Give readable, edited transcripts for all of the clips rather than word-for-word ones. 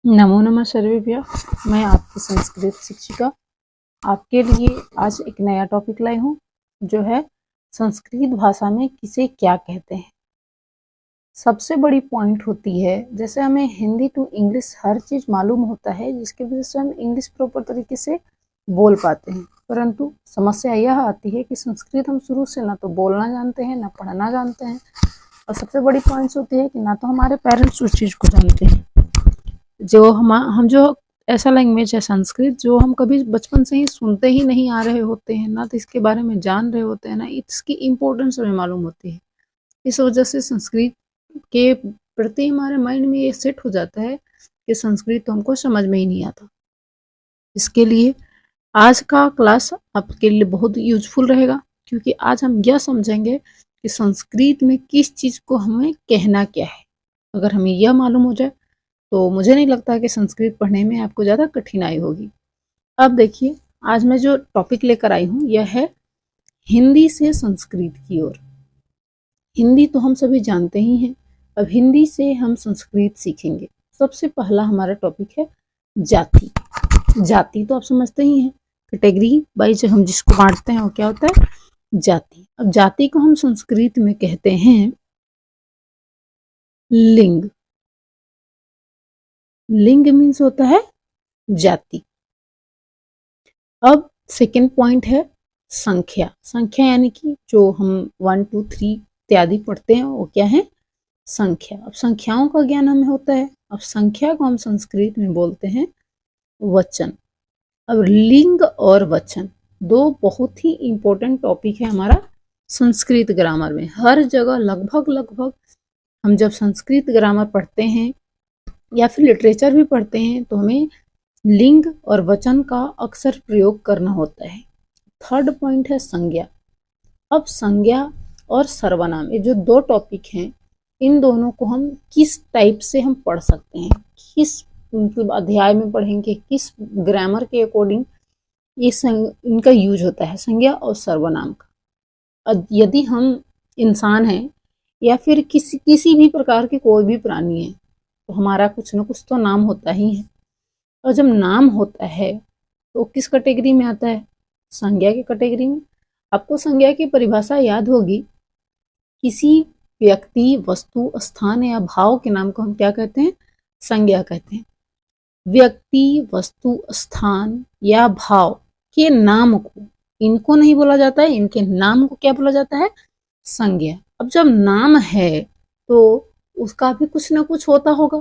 नमो नमः सर्वेभ्यः। मैं आपकी संस्कृत शिक्षिका आपके लिए आज एक नया टॉपिक लाई हूँ, जो है संस्कृत भाषा में किसे क्या कहते हैं। सबसे बड़ी पॉइंट होती है, जैसे हमें हिंदी टू इंग्लिश हर चीज़ मालूम होता है, जिसकी वजह से हम इंग्लिश प्रॉपर तरीके से बोल पाते हैं, परंतु समस्या यह आती है कि संस्कृत हम शुरू से ना तो बोलना जानते हैं, ना पढ़ना जानते हैं। और सबसे बड़ी पॉइंट्स होती है कि ना तो हमारे पेरेंट्स उस चीज़ को जानते हैं। जो हम जो ऐसा लैंग्वेज है संस्कृत, जो हम कभी बचपन से ही सुनते ही नहीं आ रहे होते हैं, ना तो इसके बारे में जान रहे होते हैं, ना इसकी इम्पोर्टेंस हमें मालूम होती है। इस वजह से संस्कृत के प्रति हमारे माइंड में ये सेट हो जाता है कि संस्कृत तो हमको समझ में ही नहीं आता। इसके लिए आज का क्लास आपके लिए बहुत यूजफुल रहेगा, क्योंकि आज हम यह समझेंगे कि संस्कृत में किस चीज़ को हमें कहना क्या है। अगर हमें यह मालूम हो जाए तो मुझे नहीं लगता कि संस्कृत पढ़ने में आपको ज़्यादा कठिनाई होगी। अब देखिए, आज मैं जो टॉपिक लेकर आई हूँ यह है हिंदी से संस्कृत की ओर। हिंदी तो हम सभी जानते ही हैं, अब हिंदी से हम संस्कृत सीखेंगे। सबसे पहला हमारा टॉपिक है जाति। जाति तो आप समझते ही हैं, कैटेगरी वाइज हम जिसको बांटते हैं वो क्या होता है, जाति। अब जाति को हम संस्कृत में कहते हैं लिंग। लिंग मीन्स होता है जाति। अब सेकेंड पॉइंट है संख्या। संख्या यानी कि जो हम 1 2 3 इत्यादि पढ़ते हैं वो क्या है, संख्या। अब संख्याओं का ज्ञान हमें होता है। अब संख्या को हम संस्कृत में बोलते हैं वचन। अब लिंग और वचन दो बहुत ही इंपॉर्टेंट टॉपिक है हमारा संस्कृत ग्रामर में। हर जगह लगभग हम जब संस्कृत ग्रामर पढ़ते हैं या फिर लिटरेचर भी पढ़ते हैं तो हमें लिंग और वचन का अक्सर प्रयोग करना होता है। थर्ड पॉइंट है संज्ञा। अब संज्ञा और सर्वनाम, ये जो दो टॉपिक हैं, इन दोनों को हम किस टाइप से हम पढ़ सकते हैं, किस मतलब अध्याय में पढ़ेंगे, किस ग्रामर के अकॉर्डिंग ये इनका यूज होता है, संज्ञा और सर्वनाम का। यदि हम इंसान हैं या फिर किसी भी प्रकार के कोई भी प्राणी है, तो हमारा कुछ न कुछ तो नाम होता ही है। और जब नाम होता है तो किस कैटेगरी में आता है, संज्ञा की कैटेगरी में। आपको संज्ञा की परिभाषा याद होगी, किसी व्यक्ति, वस्तु, स्थान या भाव के नाम को हम क्या कहते हैं, संज्ञा कहते हैं। व्यक्ति, वस्तु, स्थान या भाव के नाम को, इनको नहीं बोला जाता है, इनके नाम को क्या बोला जाता है, संज्ञा। अब जब नाम है तो उसका भी कुछ ना कुछ होता होगा,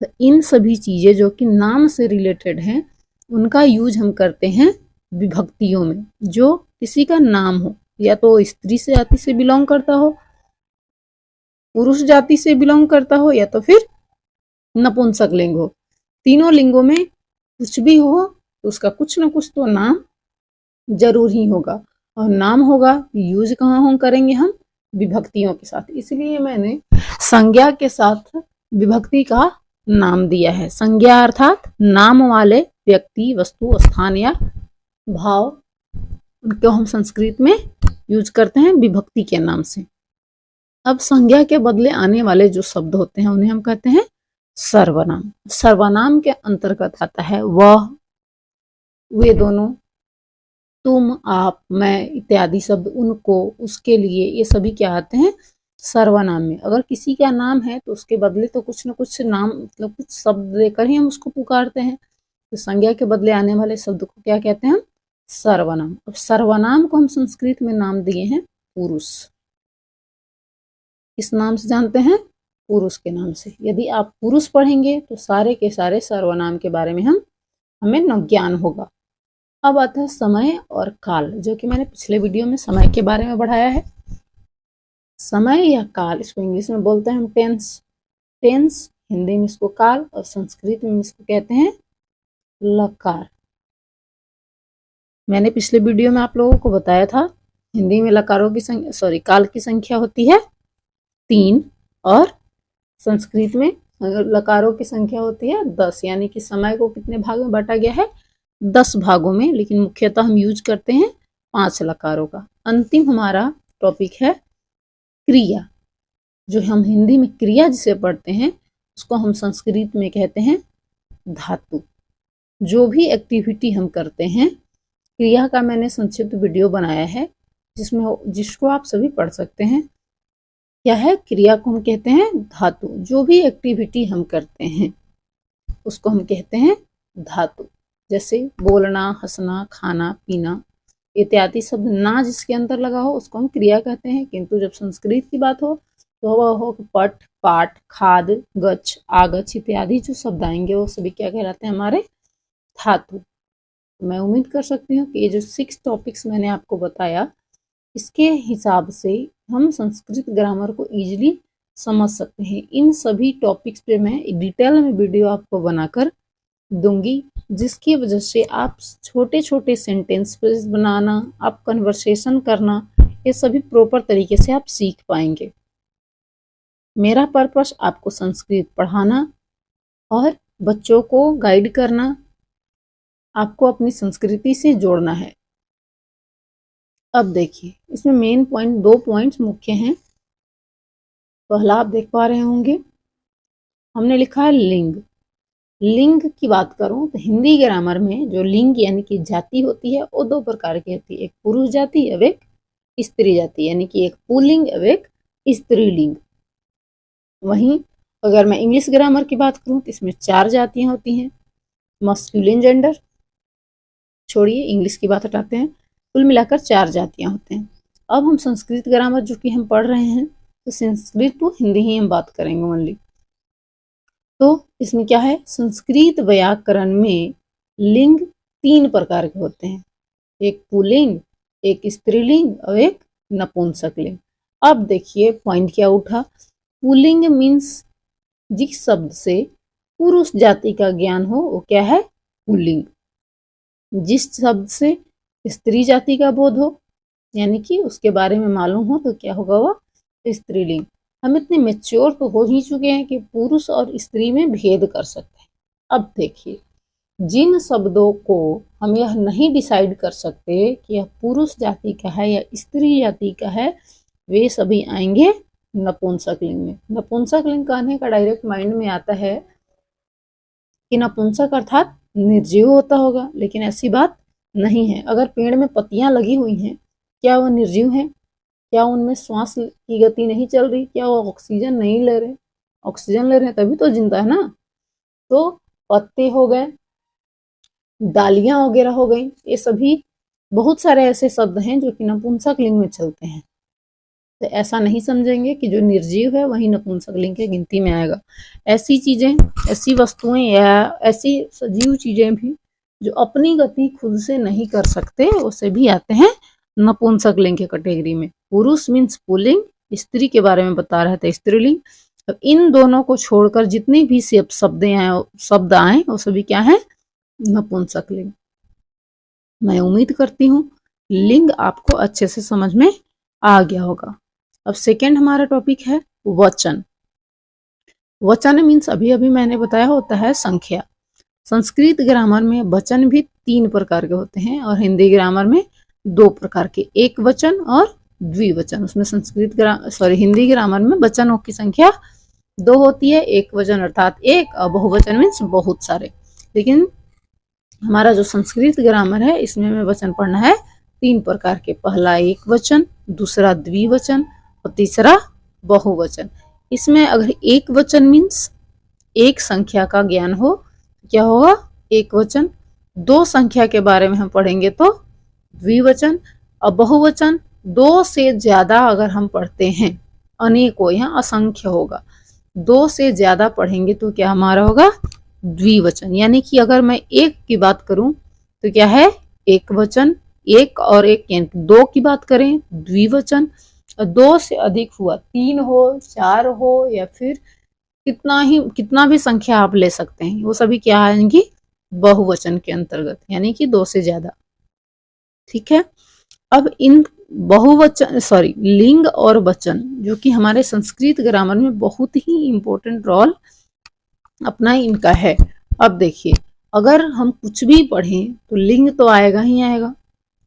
तो इन सभी चीजें जो कि नाम से रिलेटेड हैं उनका यूज हम करते हैं विभक्तियों में। जो किसी का नाम हो, या तो स्त्री से जाति से बिलोंग करता हो, पुरुष जाति से बिलोंग करता हो, या तो फिर नपुंसक लिंग हो, तीनों लिंगों में कुछ भी हो तो उसका कुछ ना कुछ तो नाम जरूर ही होगा। और नाम होगा, यूज कहाँ हम करेंगे, हम विभक्तियों के साथ। इसलिए मैंने संज्ञा के साथ विभक्ति का नाम दिया है। संज्ञा अर्थात नाम वाले व्यक्ति, वस्तु, स्थान या भाव, उनको हम संस्कृत में यूज करते हैं विभक्ति के नाम से। अब संज्ञा के बदले आने वाले जो शब्द होते हैं उन्हें हम कहते हैं सर्वनाम। सर्वनाम के अंतर्गत आता है वह, वे दोनों, तुम, आप, मैं इत्यादि शब्द, उनको, उसके लिए, ये सभी क्या आते हैं सर्वनाम में। अगर किसी का नाम है तो उसके बदले तो कुछ न कुछ नाम, मतलब कुछ शब्द देकर ही हम उसको पुकारते हैं। तो संज्ञा के बदले आने वाले शब्द को क्या कहते हैं, सर्वनाम। अब सर्वनाम को हम संस्कृत में नाम दिए हैं पुरुष। किस नाम से जानते हैं, पुरुष के नाम से। यदि आप पुरुष पढ़ेंगे तो सारे के सारे सर्वनाम के बारे में हमें ज्ञान होगा। अब आता है समय और काल, जो कि मैंने पिछले वीडियो में समय के बारे में बढ़ाया है। समय या काल, इसको इंग्लिश में बोलते हैं हम टेंस। टेंस, हिंदी में इसको काल और संस्कृत में इसको कहते हैं लकार। मैंने पिछले वीडियो में आप लोगों को बताया था, हिंदी में लकारों की संख्या, काल की संख्या होती है 3 और संस्कृत में लकारों की संख्या होती है 10। यानी कि समय को कितने भाग में बांटा गया है, 10 भागों में, लेकिन मुख्यतः हम यूज करते हैं 5 लकारों का। अंतिम हमारा टॉपिक है क्रिया। जो हम हिंदी में क्रिया जिसे पढ़ते हैं उसको हम संस्कृत में कहते हैं धातु। जो भी एक्टिविटी हम करते हैं, क्रिया का मैंने संक्षिप्त वीडियो बनाया है जिसको आप सभी पढ़ सकते हैं। क्या है? क्रिया को हम कहते हैं धातु। जो भी एक्टिविटी हम करते हैं उसको हम कहते हैं धातु। जैसे बोलना, हंसना, खाना, पीना इत्यादि शब्द ना जिसके अंदर लगा हो उसको हम क्रिया कहते हैं। किंतु जब संस्कृत की बात हो तो वह हो पट, पाठ, खाद, गच्छ, आगच्छ इत्यादि जो शब्द आएंगे वो सभी क्या कहलाते हैं? हमारे धातु। मैं उम्मीद कर सकती हूँ कि ये जो 6 टॉपिक्स मैंने आपको बताया इसके हिसाब से हम संस्कृत ग्रामर को इजीली समझ सकते हैं। इन सभी टॉपिक्स पे मैं डिटेल में वीडियो आपको बनाकर दूंगी, जिसकी वजह से आप छोटे छोटे सेंटेंस बनाना, आप कन्वर्सेशन करना, ये सभी प्रॉपर तरीके से आप सीख पाएंगे। मेरा पर्पस आपको संस्कृत पढ़ाना और बच्चों को गाइड करना, आपको अपनी संस्कृति से जोड़ना है। अब देखिए इसमें मेन पॉइंट 2 पॉइंट्स मुख्य हैं। पहला आप देख पा रहे होंगे, हमने लिखा है लिंग। लिंग की बात करूं तो हिंदी ग्रामर में जो लिंग यानी कि जाति होती है वो 2 प्रकार की होती है, एक पुरुष जाति और एक स्त्री जाति, यानी कि एक पुल्लिंग और एक स्त्रीलिंग। वहीं अगर मैं इंग्लिश ग्रामर की बात करूं तो इसमें 4 जातियां होती हैं। मस्कुलिन जेंडर, छोड़िए इंग्लिश की बात हटाते हैं, कुल मिलाकर 4 जातियां होते हैं। अब हम संस्कृत ग्रामर जो कि हम पढ़ रहे हैं तो संस्कृत टू हिंदी ही हम बात करेंगे ओनली। तो इसमें क्या है, संस्कृत व्याकरण में लिंग 3 प्रकार के होते हैं, एक पुल्लिंग, एक स्त्रीलिंग और एक नपुंसकलिंग। अब देखिए पॉइंट क्या उठा, पुल्लिंग मीन्स जिस शब्द से पुरुष जाति का ज्ञान हो वो क्या है? पुल्लिंग। जिस शब्द से स्त्री जाति का बोध हो यानी कि उसके बारे में मालूम हो तो क्या होगा? वह स्त्रीलिंग। हम इतने मेच्योर तो हो ही चुके हैं कि पुरुष और स्त्री में भेद कर सकते हैं। अब देखिए जिन शब्दों को हम यह नहीं डिसाइड कर सकते कि यह पुरुष जाति का है या स्त्री जाति का है, वे सभी आएंगे नपुंसकलिंग में। नपुंसकलिंग कहने का डायरेक्ट माइंड में आता है कि नपुंसक अर्थात निर्जीव होता होगा, लेकिन ऐसी बात नहीं है। अगर पेड़ में पत्तियां लगी हुई हैं, क्या वह निर्जीव हैं? क्या उनमें श्वास की गति नहीं चल रही? क्या वो ऑक्सीजन नहीं ले रहे? ऑक्सीजन ले रहे हैं तभी तो जिंदा है ना। तो पत्ते हो गए, डालियां वगैरह हो गई, ये सभी बहुत सारे ऐसे शब्द हैं जो कि नपुंसकलिंग में चलते हैं। तो ऐसा नहीं समझेंगे कि जो निर्जीव है वही नपुंसकलिंग की गिनती में आएगा। ऐसी चीजें, ऐसी वस्तुएं या ऐसी सजीव चीजें भी जो अपनी गति खुद से नहीं कर सकते उसे भी आते हैं नपुंसकलिंग के कैटेगरी में। पुरुष मीन्स पुल्लिंग, स्त्री के बारे में बता रहे थे स्त्रीलिंग। अब इन दोनों को छोड़कर जितनी भी शब्द आए वो सभी क्या है? नपुंसकलिंग। मैं उम्मीद करती हूँ लिंग आपको अच्छे से समझ में आ गया होगा। अब सेकेंड हमारा टॉपिक है वचन। वचन मीन्स अभी अभी मैंने बताया होता है संख्या। संस्कृत ग्रामर में वचन भी 3 प्रकार के होते हैं और हिंदी ग्रामर में 2 प्रकार के, एक वचन और द्विवचन। उसमें हिंदी ग्रामर में वचनों की संख्या 2 होती है, एक वचन अर्थात एक और बहुवचन मीन्स बहुत सारे। लेकिन हमारा जो संस्कृत ग्रामर है इसमें हमें वचन पढ़ना है 3 प्रकार के, पहला एक वचन, दूसरा द्विवचन और तीसरा बहुवचन। इसमें अगर एक वचन मीन्स एक संख्या का ज्ञान हो, क्या होगा? एक वचन। 2 संख्या के बारे में हम पढ़ेंगे तो द्विवचन, और बहुवचन 2 से ज्यादा अगर हम पढ़ते हैं, अनेकों, यहाँ असंख्य होगा, 2 से ज्यादा पढ़ेंगे तो क्या हमारा होगा? द्विवचन। यानी कि अगर मैं एक की बात करूं तो क्या है? एक वचन, एक और एक यानी 2 की बात करें द्विवचन, 2 से अधिक हुआ 3 हो, 4 हो या फिर कितना भी संख्या आप ले सकते हैं, वो सभी क्या आएंगी? बहुवचन के अंतर्गत, यानी कि 2 से ज्यादा। ठीक है। अब इन लिंग और वचन जो कि हमारे संस्कृत ग्रामर में बहुत ही इंपॉर्टेंट रोल अपना इनका है। अब देखिए अगर हम कुछ भी पढ़ें तो लिंग तो आएगा ही आएगा,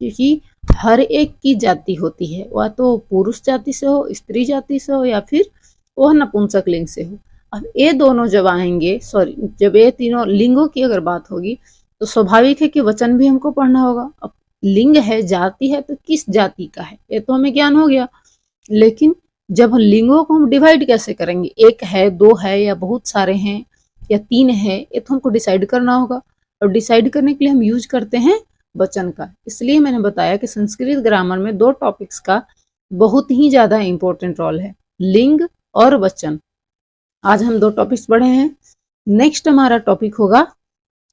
क्योंकि हर एक की जाति होती है, वह तो पुरुष जाति से हो, स्त्री जाति से हो या फिर वह नपुंसकलिंग से हो। अब ये दोनों जब आएंगे, सॉरी, जब ये तीनों लिंगों की अगर बात होगी तो स्वाभाविक है कि वचन भी हमको पढ़ना होगा। अब लिंग है, जाति है, तो किस जाति का है ये तो हमें ज्ञान हो गया, लेकिन जब लिंगों को हम डिवाइड कैसे करेंगे, एक है, दो है, या बहुत सारे हैं, या तीन है, ये तो हमको डिसाइड करना होगा। और डिसाइड करने के लिए हम यूज करते हैं वचन का। इसलिए मैंने बताया कि संस्कृत ग्रामर में दो टॉपिक्स का बहुत ही ज्यादा इंपॉर्टेंट रोल है, लिंग और वचन। आज हम दो टॉपिक्स पढ़े हैं। नेक्स्ट हमारा टॉपिक होगा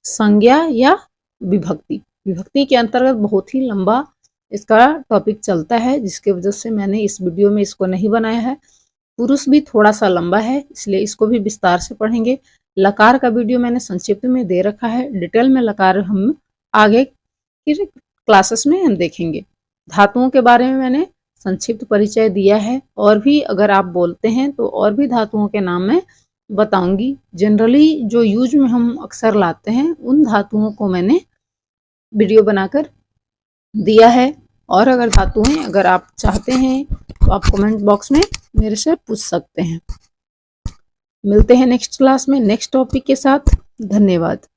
संज्ञा या विभक्ति। विभक्ति के अंतर्गत बहुत ही लंबा इसका टॉपिक चलता है, जिसके वजह से मैंने इस वीडियो में इसको नहीं बनाया है। पुरुष भी थोड़ा सा लंबा है, इसलिए इसको भी विस्तार से पढ़ेंगे। लकार का वीडियो मैंने संक्षिप्त में दे रखा है, डिटेल में लकार हम आगे की क्लासेस में हम देखेंगे। धातुओं के बारे में मैंने संक्षिप्त परिचय दिया है, और भी अगर आप बोलते हैं तो और भी धातुओं के नाम मैं बताऊंगी। जनरली जो यूज में हम अक्सर लाते हैं उन धातुओं को मैंने वीडियो बनाकर दिया है। और अगर धातुएं अगर आप चाहते हैं तो आप कमेंट बॉक्स में मेरे से पूछ सकते हैं। मिलते हैं नेक्स्ट क्लास में नेक्स्ट टॉपिक के साथ। धन्यवाद।